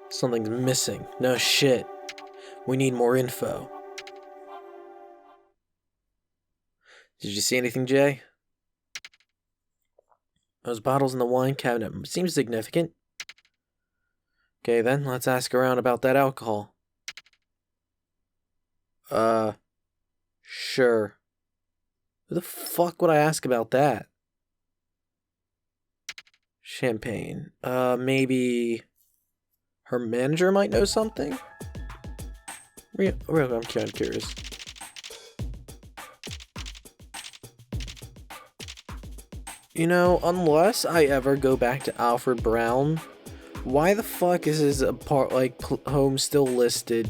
Something's missing. No shit. We need more info. Did you see anything, Jay? Those bottles in the wine cabinet seems significant. Okay, then, let's ask around about that alcohol. Sure. Who the fuck would I ask about that? Champagne. Maybe her manager might know something? I'm kind of curious. You know, unless I ever go back to Alfred Brown, why the fuck is his home still listed?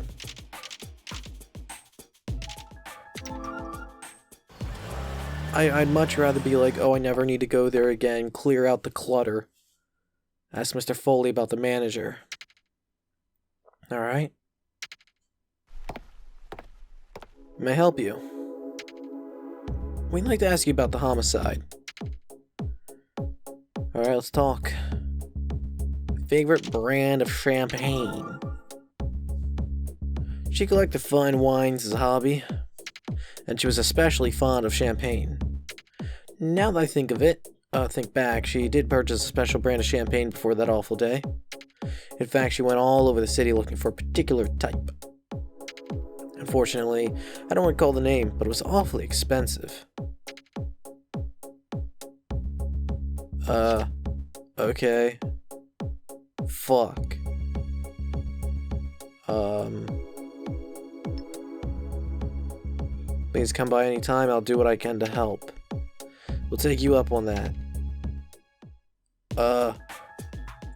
I'd much rather be like, oh, I never need to go there again, clear out the clutter. Ask Mr. Foley about the manager. Alright. May I help you? We'd like to ask you about the homicide. Alright, let's talk. Favorite brand of champagne? She collected fine wines as a hobby, and she was especially fond of champagne. Now that I think back, she did purchase a special brand of champagne before that awful day. In fact, she went all over the city looking for a particular type. Unfortunately, I don't recall the name, but it was awfully expensive. Okay. Fuck. Please come by anytime, I'll do what I can to help. We'll take you up on that.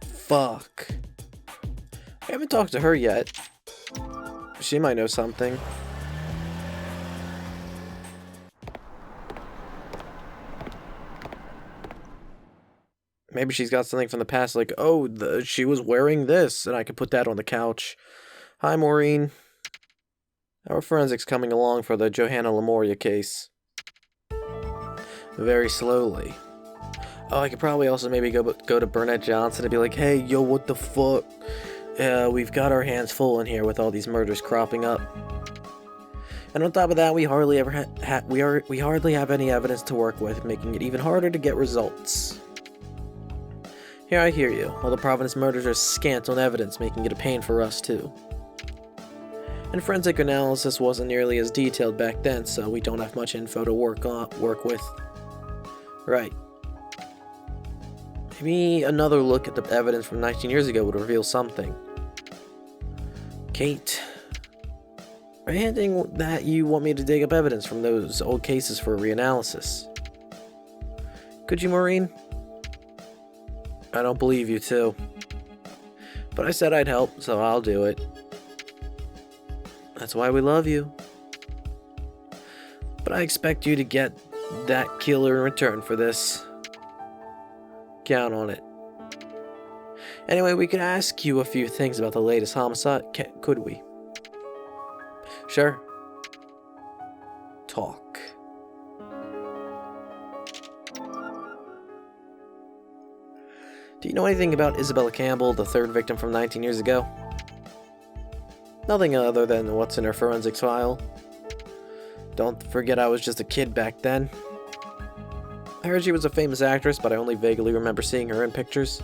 Fuck. I haven't talked to her yet. She might know something. Maybe she's got something from the past, like, oh, she was wearing this, and I could put that on the couch. Hi, Maureen. Our forensics coming along for the Johanna Lamoria case. Very slowly. Oh, I could probably also maybe go to Burnett Johnson and be like, hey, yo, what the fuck? We've got our hands full in here with all these murders cropping up. And on top of that, we hardly ever we hardly have any evidence to work with, making it even harder to get results. Here, I hear you. All the Providence murders are scant on evidence, making it a pain for us too. And forensic analysis wasn't nearly as detailed back then, so we don't have much info to work with. Right. Maybe another look at the evidence from 19 years ago would reveal something. Kate, are you hinting that you want me to dig up evidence from those old cases for reanalysis? Could you, Maureen? I don't believe you, too. But I said I'd help, so I'll do it. That's why we love you. But I expect you to get that killer in return for this. Count on it. Anyway, we could ask you a few things about the latest homicide, could we? Sure. Talk. Do you know anything about Isabella Campbell, the third victim from 19 years ago? Nothing other than what's in her forensics file. Don't forget I was just a kid back then. I heard she was a famous actress, but I only vaguely remember seeing her in pictures.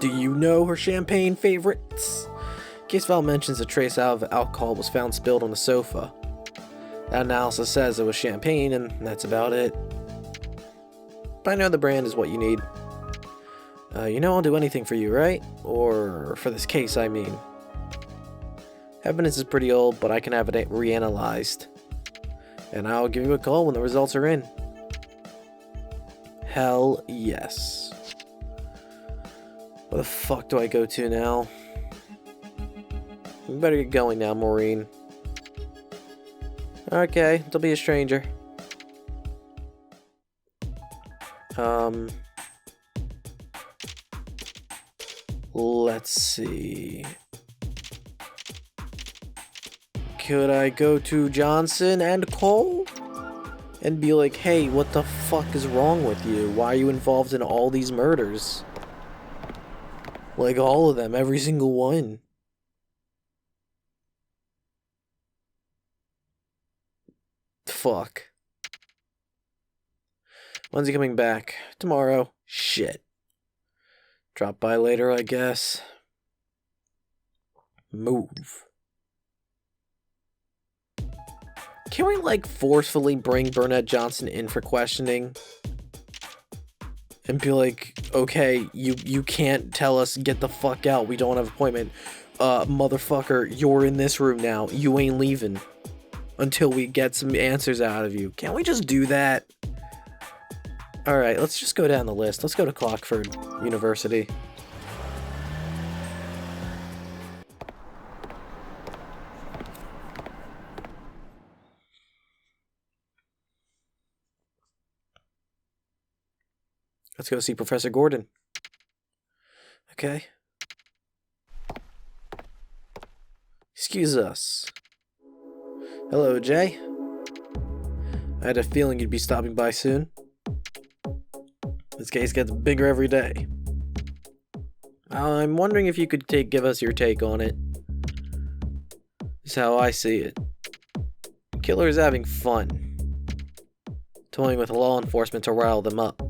Do you know her champagne favorites? Case file mentions a trace of alcohol was found spilled on the sofa. That analysis says it was champagne, and that's about it. But I know the brand is what you need. You know I'll do anything for you, right? Or for this case, I mean. Evidence is pretty old, but I can have it reanalyzed. And I'll give you a call when the results are in. Hell yes. Where the fuck do I go to now? We better get going now, Maureen. Okay, don't be a stranger. Let's see. Could I go to Johnson and Cole? And be like, hey, what the fuck is wrong with you? Why are you involved in all these murders? Like all of them, every single one. Fuck. When's he coming back? Tomorrow. Shit. Drop by later, I guess. Move. Can we, like, forcefully bring Burnett Johnson in for questioning? And be like, okay, you can't tell us, get the fuck out, we don't have an appointment. Motherfucker, you're in this room now. You ain't leaving until we get some answers out of you. Can't we just do that? Alright, let's just go down the list. Let's go to Clockford University. Let's go see Professor Gordon. Okay. Excuse us. Hello, Jay. I had a feeling you'd be stopping by soon. This case gets bigger every day. I'm wondering if you could give us your take on it. This is how I see it. The killer is having fun. Toying with law enforcement to rile them up.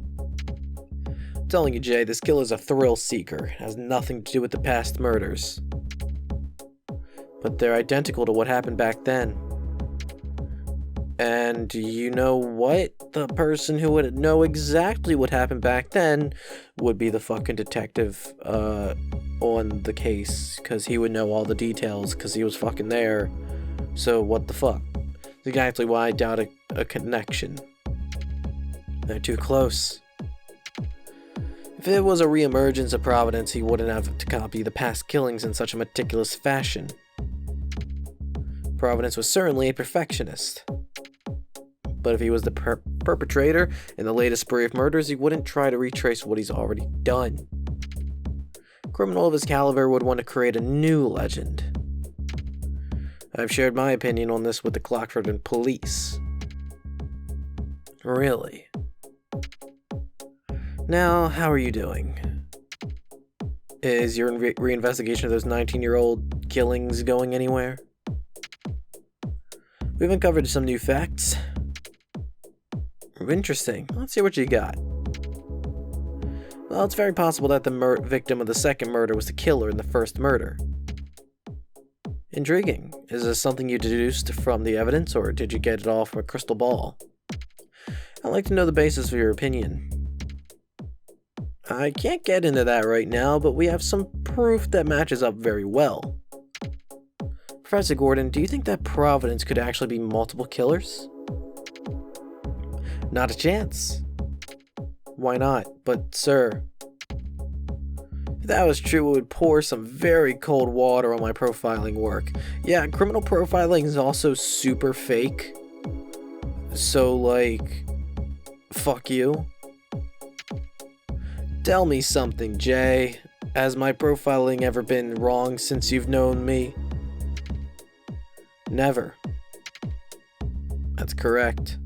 I'm telling you, Jay, this killer's a thrill seeker. It has nothing to do with the past murders. But they're identical to what happened back then. And you know what? The person who would know exactly what happened back then would be the fucking detective on the case, because he would know all the details, because he was fucking there. So what the fuck? That's exactly why I doubt a connection. They're too close. If it was a reemergence of Providence, he wouldn't have to copy the past killings in such a meticulous fashion. Providence was certainly a perfectionist. But if he was the perpetrator in the latest spree of murders, he wouldn't try to retrace what he's already done. A criminal of his caliber would want to create a new legend. I've shared my opinion on this with the Clockford police. Really? Now, how are you doing? Is your reinvestigation of those 19-year-old killings going anywhere? We've uncovered some new facts. Interesting. Let's see what you got. Well, it's very possible that the victim of the second murder was the killer in the first murder. Intriguing. Is this something you deduced from the evidence, or did you get it all from a crystal ball? I'd like to know the basis for your opinion. I can't get into that right now, but we have some proof that matches up very well. Professor Gordon, do you think that Providence could actually be multiple killers? Not a chance. Why not? But, sir, if that was true, it would pour some very cold water on my profiling work. Yeah, criminal profiling is also super fake. So, like, fuck you. Tell me something, Jay. Has my profiling ever been wrong since you've known me? Never. That's correct.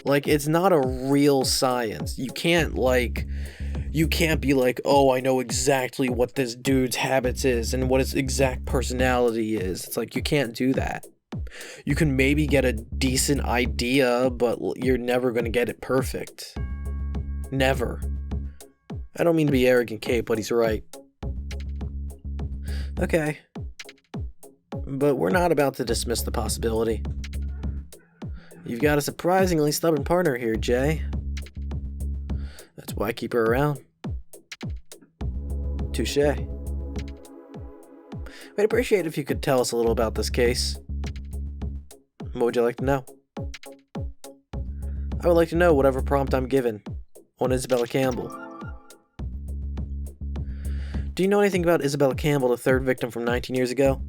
Like, it's not a real science. You can't be like, oh, I know exactly what this dude's habits is and what his exact personality is. It's like, you can't do that. You can maybe get a decent idea, but you're never going to get it perfect. Never. I don't mean to be arrogant, Kate, but he's right. Okay. But we're not about to dismiss the possibility. You've got a surprisingly stubborn partner here, Jay. That's why I keep her around. Touché. We'd appreciate it if you could tell us a little about this case. What would you like to know? I would like to know whatever prompt I'm given on Isabella Campbell. Do you know anything about Isabella Campbell, the third victim from 19 years ago?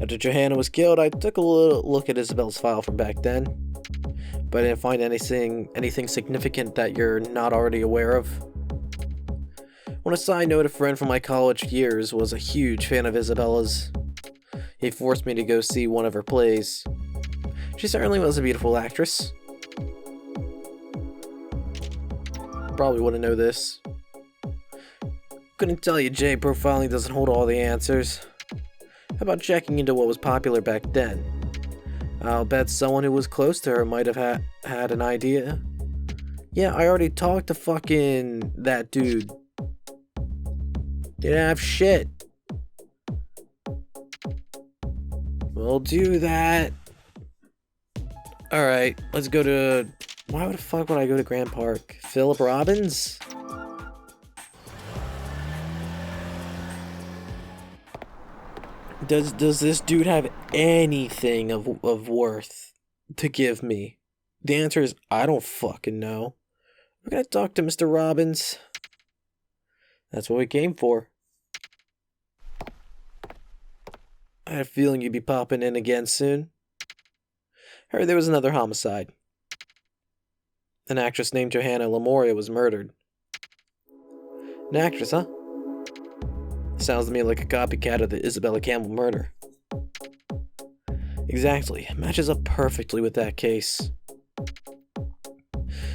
After Johanna was killed, I took a little look at Isabella's file from back then, but I didn't find anything significant that you're not already aware of. On a side note, a friend from my college years was a huge fan of Isabella's. He forced me to go see one of her plays. She certainly was a beautiful actress. Probably wouldn't know this. Couldn't tell you Jay profiling doesn't hold all the answers. How about checking into what was popular back then? I'll bet someone who was close to her might have had an idea. Yeah, I already talked to fucking that dude. Didn't have shit. We'll do that. Alright, let's go to... Why the fuck would I go to Grand Park? Philip Robbins? Does this dude have anything of worth to give me? The answer is, I don't fucking know. We're gonna talk to Mr. Robbins. That's what we came for. I had a feeling you'd be popping in again soon. Heard there was another homicide. An actress named Johanna Lamoria was murdered. An actress, huh? Sounds to me like a copycat of the Isabella Campbell murder. Exactly. Matches up perfectly with that case.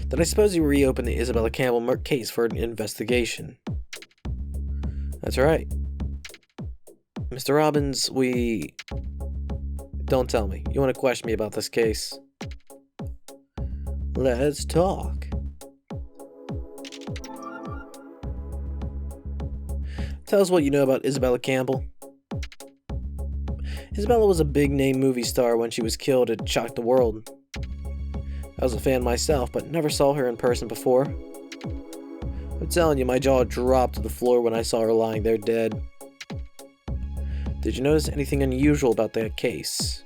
Then I suppose you reopened the Isabella Campbell case for an investigation. That's right. Mr. Robbins, we... Don't tell me. You want to question me about this case? Let's talk. Tell us what you know about Isabella Campbell. Isabella was a big-name movie star when she was killed. It shocked the world. I was a fan myself, but never saw her in person before. I'm telling you, my jaw dropped to the floor when I saw her lying there dead. Did you notice anything unusual about that case?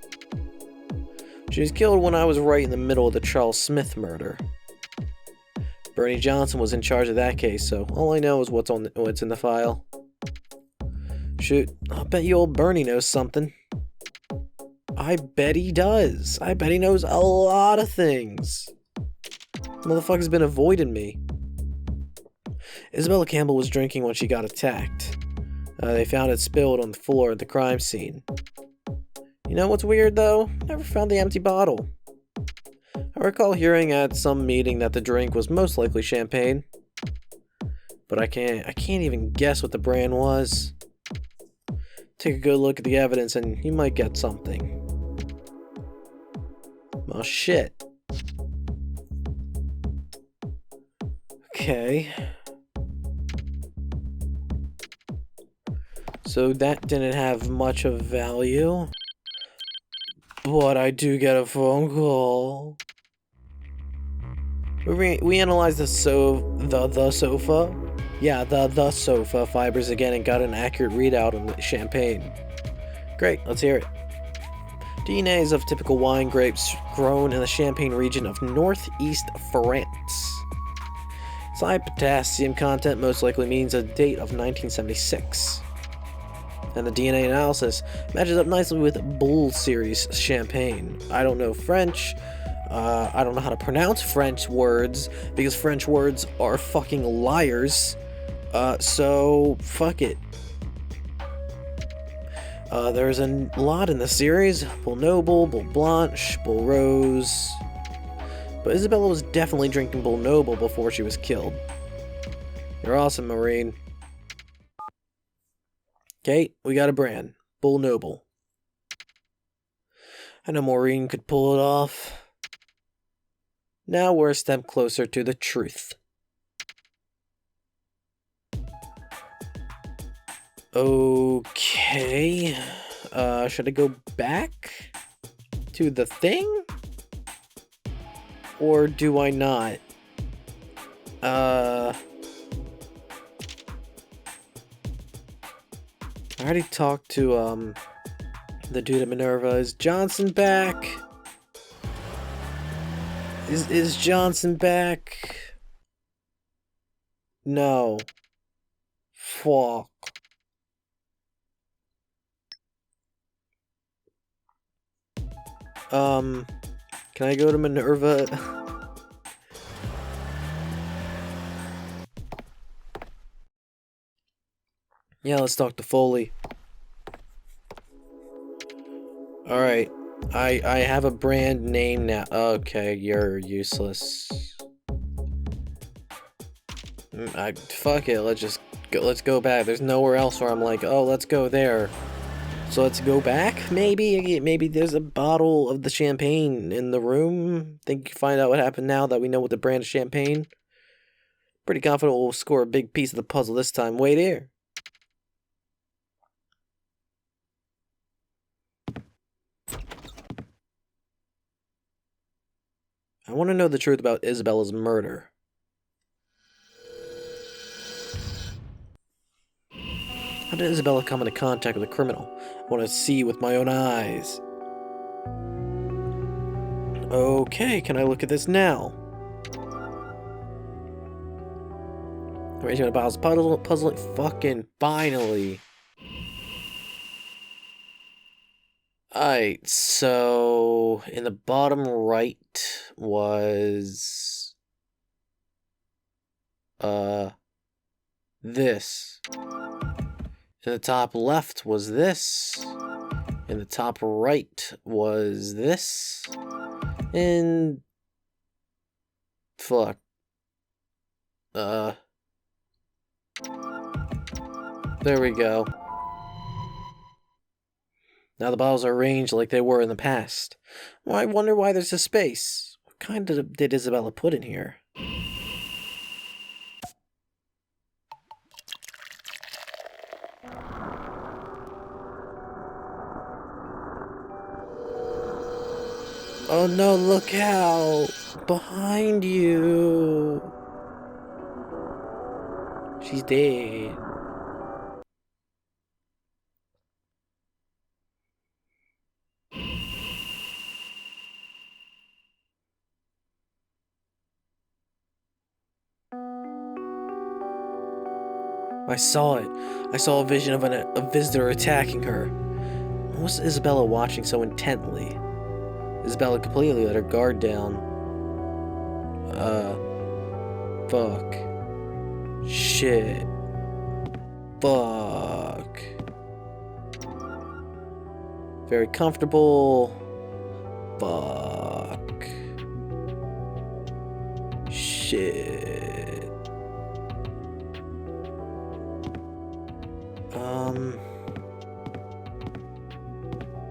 She was killed when I was right in the middle of the Charles Smith murder. Bernie Johnson was in charge of that case, so all I know is what's in the file. Shoot, I'll bet you old Bernie knows something. I bet he does. I bet he knows a lot of things. Motherfucker's been avoiding me. Isabella Campbell was drinking when she got attacked. They found it spilled on the floor at the crime scene. You know what's weird though? Never found the empty bottle. I recall hearing at some meeting that the drink was most likely champagne. But I can't even guess what the brand was. Take a good look at the evidence and you might get something. Oh shit. Okay. So that didn't have much of value. But I do get a phone call. We analyzed the sofa. Yeah, the sofa fibers again and got an accurate readout on the champagne. Great, let's hear it. DNA is of typical wine grapes grown in the Champagne region of northeast France. Its high potassium content most likely means a date of 1976. And the DNA analysis matches up nicely with Bull Series champagne. I don't know French. I don't know how to pronounce French words because French words are fucking liars. So fuck it. There's a lot in the series. Bull Noble, Bull Blanche, Bull Rose. But Isabella was definitely drinking Bull Noble before she was killed. You're awesome, Marine. Okay, we got a brand. Bull Noble. I know Maureen could pull it off. Now we're a step closer to the truth. Okay. Should I go back to the thing? Or do I not? I already talked to, the dude at Minerva. Is Johnson back? Is Johnson back? No. Fuck. Can I go to Minerva? Yeah, let's talk to Foley. Alright. I have a brand name now. Okay, you're useless. Fuck it, let's just Let's go back. There's nowhere else where I'm like, oh, let's go there. So let's go back, maybe? Maybe there's a bottle of the champagne in the room. Think you find out what happened now that we know what the brand of champagne? Pretty confident we'll score a big piece of the puzzle this time. Wait here. I want to know the truth about Isabella's murder. How did Isabella come into contact with a criminal? I want to see with my own eyes. Okay, can I look at this now? Arrangement of Bow's puzzling. Fucking finally. Alright, so in the bottom right was this. In the top left was this. In the top right was this. And fuck. There we go. Now the bottles are arranged like they were in the past. Well, I wonder why there's a space. What kind did Isabella put in here? Oh no, look out! Behind you! She's dead. I saw it. I saw a vision of a visitor attacking her. What was Isabella watching so intently? Isabella completely let her guard down. Fuck. Shit. Fuck. Very comfortable. Fuck. Shit.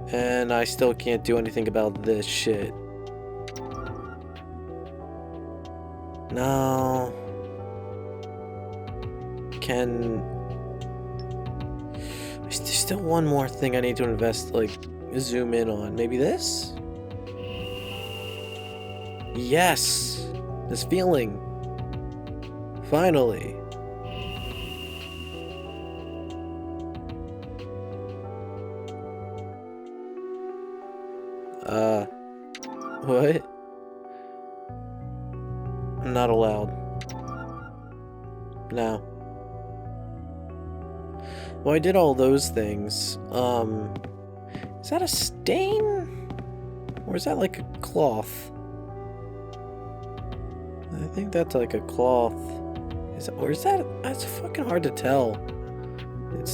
And I still can't do anything about this shit. No. There's still one more thing I need to zoom in on. Maybe this? Yes! This feeling. Finally. What? I'm not allowed. No. Well, I did all those things. Is that a stain? Or is that like a cloth? I think that's like a cloth. Is that? It's fucking hard to tell. It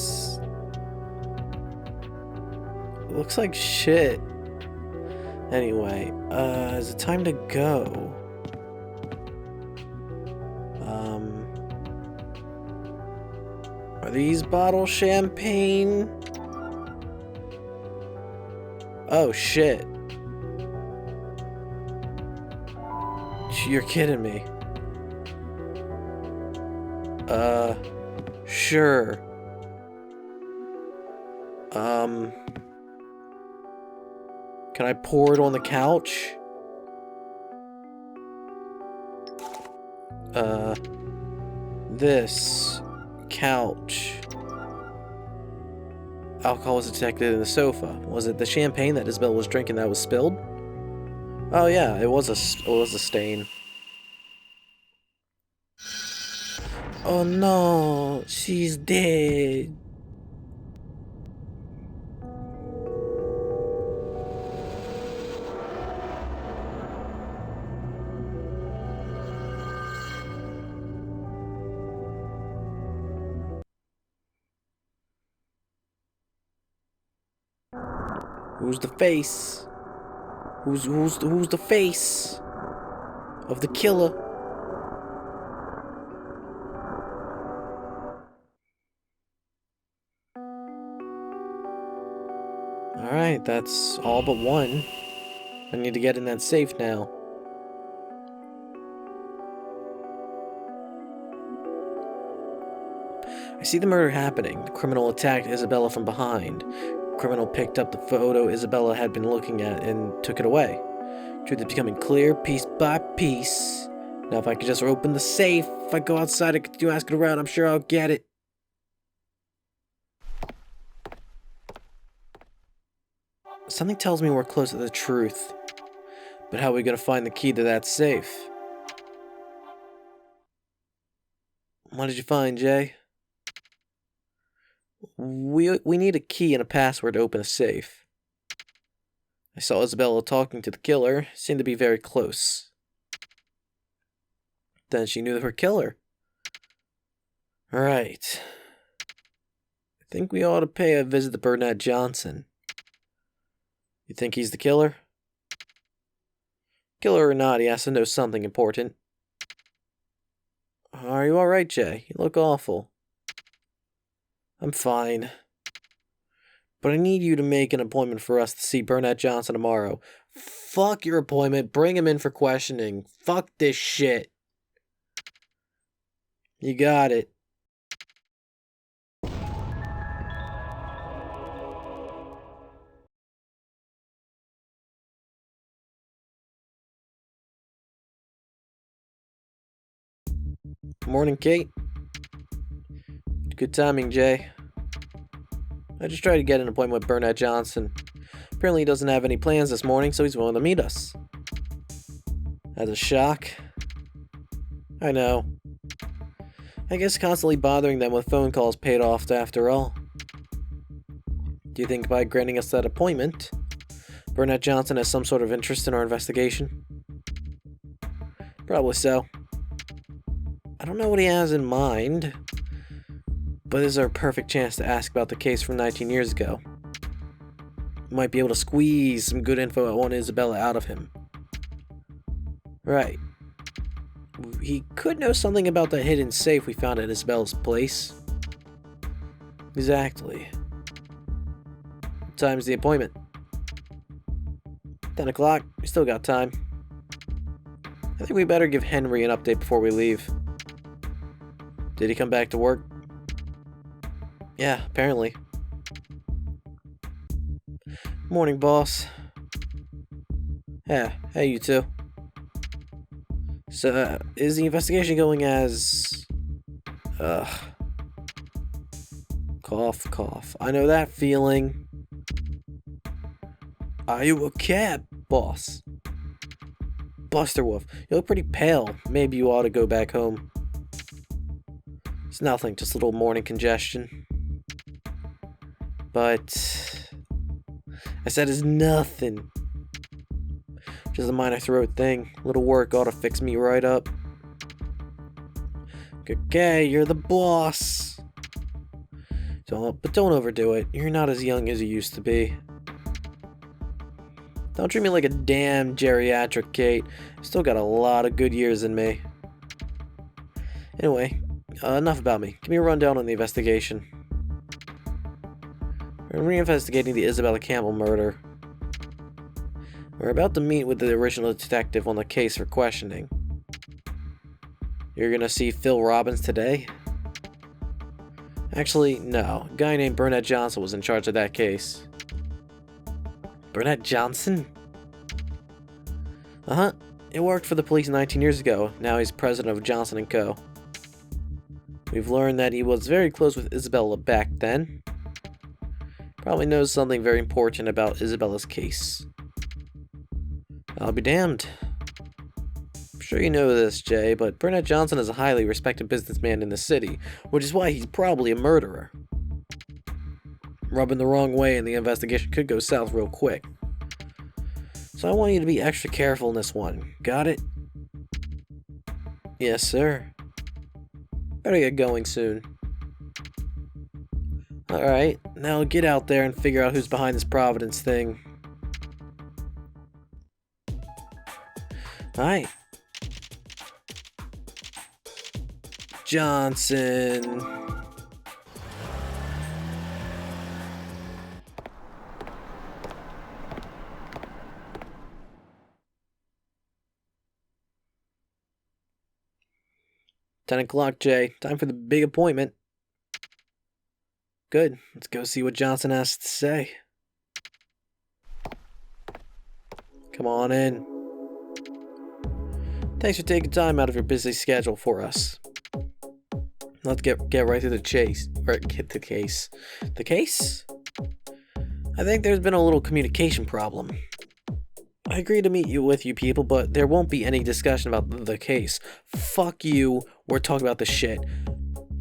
looks like shit. Anyway, is it time to go? Are these bottle champagne? Oh shit. You're kidding me. Sure. Can I pour it on the couch? This couch. Alcohol was detected in the sofa. Was it the champagne that Isabel was drinking that was spilled? Oh yeah, it was a stain. Oh no, she's dead. Who's the face? Who's the face of the killer? Alright, that's all but one. I need to get in that safe now. I see the murder happening. The criminal attacked Isabella from behind. The criminal picked up the photo Isabella had been looking at and took it away. Truth is becoming clear piece by piece. Now if I could just open the safe, if I go outside and continue asking around, I'm sure I'll get it. Something tells me we're close to the truth. But how are we gonna find the key to that safe? What did you find, Jay? We need a key and a password to open a safe. I saw Isabella talking to the killer. Seemed to be very close. Then she knew her killer. Alright. I think we ought to pay a visit to Bernard Johnson. You think he's the killer? Killer or not, he has to know something important. Are you alright, Jay? You look awful. I'm fine. But I need you to make an appointment for us to see Bernard Johnson tomorrow. Fuck your appointment. Bring him in for questioning. Fuck this shit. You got it. Morning, Kate. Good timing, Jay. I just tried to get an appointment with Bernard Johnson. Apparently he doesn't have any plans this morning, so he's willing to meet us. That's a shock. I know. I guess constantly bothering them with phone calls paid off after all. Do you think by granting us that appointment, Bernard Johnson has some sort of interest in our investigation? Probably so. I don't know what he has in mind, but this is our perfect chance to ask about the case from 19 years ago. We might be able to squeeze some good info on Isabella out of him. Right. He could know something about the hidden safe we found at Isabella's place. Exactly. What time's the appointment? 10 o'clock. We still got time. I think we better give Henry an update before we leave. Did he come back to work? Yeah, apparently. Morning, boss. Yeah, hey, you two. So, is the investigation going as... Cough, cough. I know that feeling. Are you a cat, boss? Buster Wolf, you look pretty pale. Maybe you ought to go back home. It's nothing, just a little morning congestion. But... I said it's nothing. Just a minor throat thing. Little work ought to fix me right up. Okay, you're the boss. But don't overdo it. You're not as young as you used to be. Don't treat me like a damn geriatric, Kate. I've still got a lot of good years in me. Anyway, enough about me. Give me a rundown on the investigation. We're reinvestigating the Isabella Campbell murder. We're about to meet with the original detective on the case for questioning. You're gonna see Phil Robbins today? Actually, no. A guy named Bernard Johnson was in charge of that case. Bernard Johnson? Uh-huh. He worked for the police 19 years ago. Now he's president of Johnson & Co. We've learned that he was very close with Isabella back then. Probably knows something very important about Isabella's case. I'll be damned. I'm sure you know this, Jay, but Bernard Johnson is a highly respected businessman in the city, which is why he's probably a murderer. Rubbing the wrong way and the investigation could go south real quick. So I want you to be extra careful in this one. Got it? Yes, sir. Better get going soon. Alright, now get out there and figure out who's behind this Providence thing. Alright. Johnson. 10 o'clock, Jay. Time for the big appointment. Good. Let's go see what Johnson has to say. Come on in. Thanks for taking time out of your busy schedule for us. Let's get right to the chase. Or get the case. The case? I think there's been a little communication problem. I agree to meet with you people, but there won't be any discussion about the case. Fuck you. We're talking about the shit.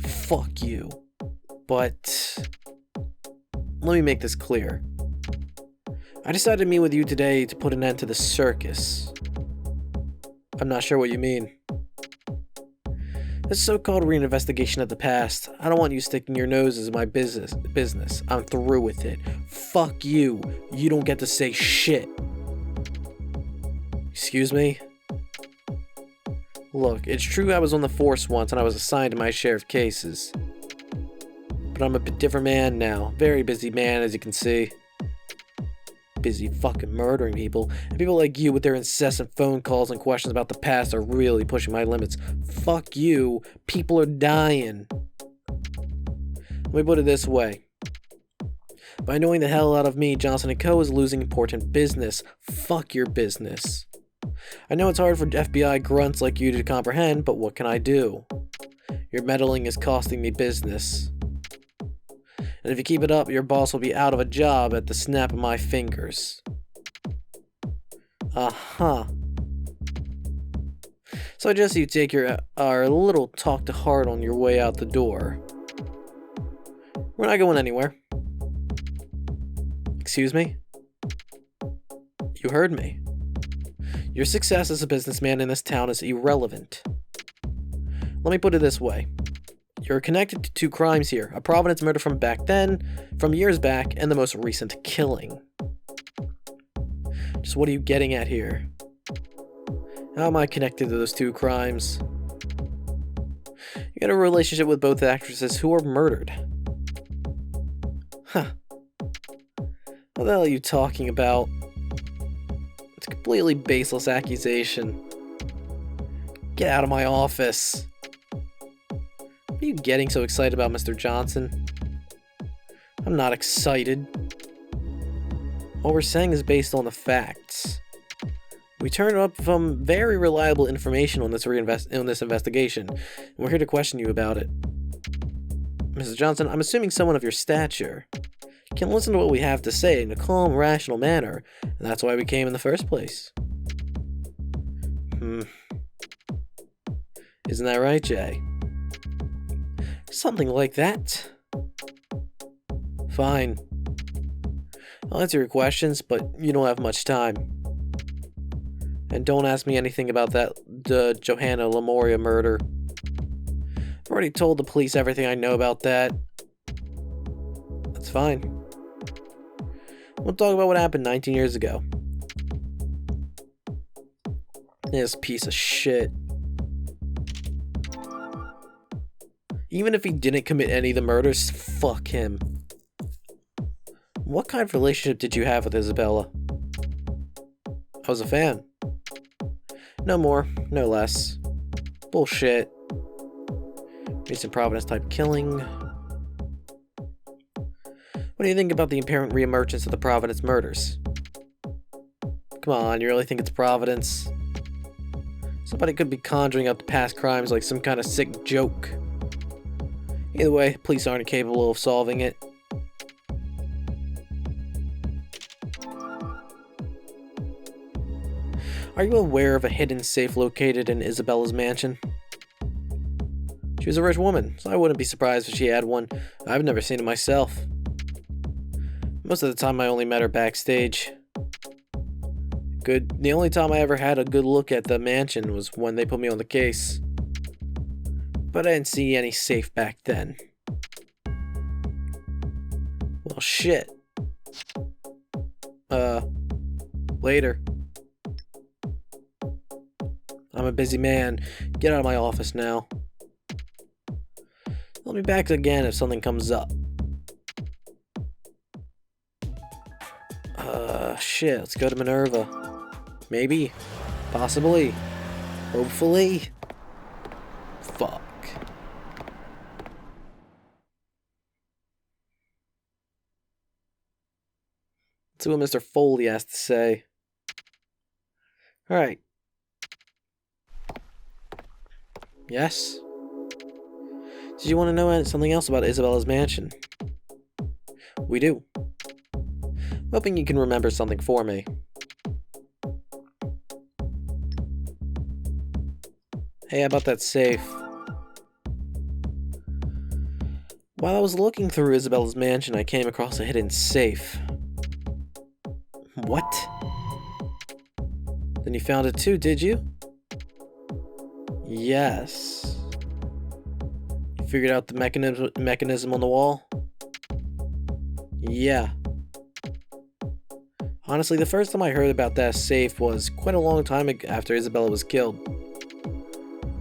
Fuck you. But let me make this clear. I decided to meet with you today to put an end to the circus. I'm not sure what you mean. This so-called reinvestigation of the past. I don't want you sticking your noses in my business. I'm through with it. Fuck you. You don't get to say shit. Excuse me? Look, it's true I was on the force once and I was assigned to my share of cases. But I'm a bit different man now. Very busy man, as you can see. Busy fucking murdering people. And people like you with their incessant phone calls and questions about the past are really pushing my limits. Fuck you. People are dying. Let me put it this way. By annoying the hell out of me, Johnson & Co. is losing important business. Fuck your business. I know it's hard for FBI grunts like you to comprehend, but what can I do? Your meddling is costing me business. And if you keep it up, your boss will be out of a job at the snap of my fingers. Uh-huh. So I suggest you take our little talk to heart on your way out the door. We're not going anywhere. Excuse me? You heard me. Your success as a businessman in this town is irrelevant. Let me put it this way. You're connected to two crimes here. A Providence murder from back then, from years back, and the most recent killing. Just what are you getting at here? How am I connected to those two crimes? You got a relationship with both actresses who were murdered. Huh. What the hell are you talking about? It's a completely baseless accusation. Get out of my office. What are you getting so excited about, Mr. Johnson? I'm not excited. What we're saying is based on the facts. We turned up some very reliable information on this investigation, and we're here to question you about it. Mrs. Johnson, I'm assuming someone of your stature can listen to what we have to say in a calm, rational manner, and that's why we came in the first place. Isn't that right, Jay? Something like that. Fine. I'll answer your questions, but you don't have much time. And don't ask me anything about the Johanna Lamoria murder. I've already told the police everything I know about that. That's fine. We'll talk about what happened 19 years ago. This piece of shit. Even if he didn't commit any of the murders, fuck him. What kind of relationship did you have with Isabella? I was a fan. No more, no less. Bullshit. Recent Providence type killing. What do you think about the apparent reemergence of the Providence murders? Come on, you really think it's Providence? Somebody could be conjuring up the past crimes like some kind of sick joke. Either way, police aren't capable of solving it. Are you aware of a hidden safe located in Isabella's mansion? She was a rich woman, so I wouldn't be surprised if she had one. I've never seen it myself. Most of the time I only met her backstage. The only time I ever had a good look at the mansion was when they put me on the case. But I didn't see any safe back then. Well, shit. Later. I'm a busy man. Get out of my office now. I'll be back again if something comes up. Shit, let's go to Minerva. Maybe. Possibly. Hopefully. fuck. Let's see what Mr. Foley has to say. Alright. Yes? Did you want to know something else about Isabella's mansion? We do. I'm hoping you can remember something for me. Hey, how about that safe? While I was looking through Isabella's mansion, I came across a hidden safe. What? Then you found it too, did you? Yes. You figured out the mechanism on the wall? Yeah. Honestly, the first time I heard about that safe was quite a long time after Isabella was killed.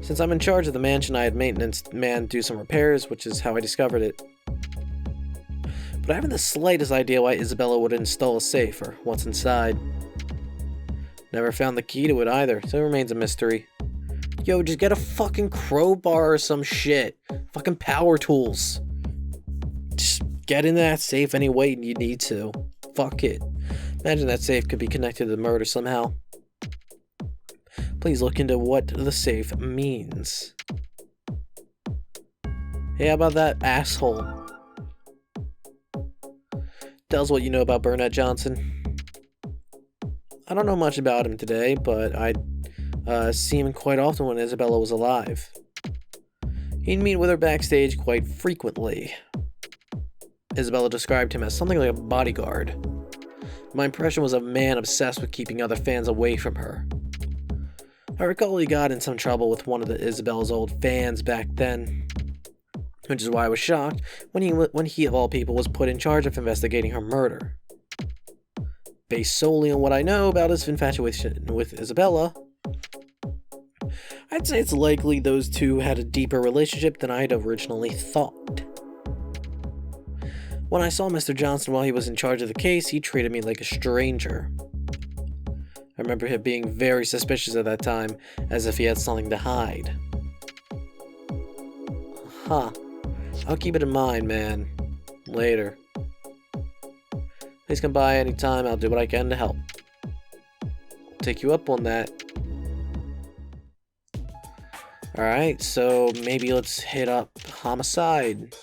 Since I'm in charge of the mansion, I had maintenance man do some repairs, which is how I discovered it. But I haven't the slightest idea why Isabella would install a safe or what's inside. Never found the key to it either, so it remains a mystery. Yo, just get a fucking crowbar or some shit. Fucking power tools. Just get into that safe any way you need to. Fuck it. Imagine that safe could be connected to the murder somehow. Please look into what the safe means. Hey, how about that asshole? Tell us what you know about Burnett Johnson. I don't know much about him today, but I'd see him quite often when Isabella was alive. He'd meet with her backstage quite frequently. Isabella described him as something like a bodyguard. My impression was of a man obsessed with keeping other fans away from her. I recall he got in some trouble with one of Isabella's old fans back then, which is why I was shocked when he of all people was put in charge of investigating her murder. Based solely on what I know about his infatuation with Isabella, I'd say it's likely those two had a deeper relationship than I'd originally thought. When I saw Mr. Johnson while he was in charge of the case, he treated me like a stranger. I remember him being very suspicious at that time, as if he had something to hide. Huh. I'll keep it in mind, man. Later. Please come by anytime, I'll do what I can to help. I'll take you up on that. Alright, so maybe let's hit up homicide.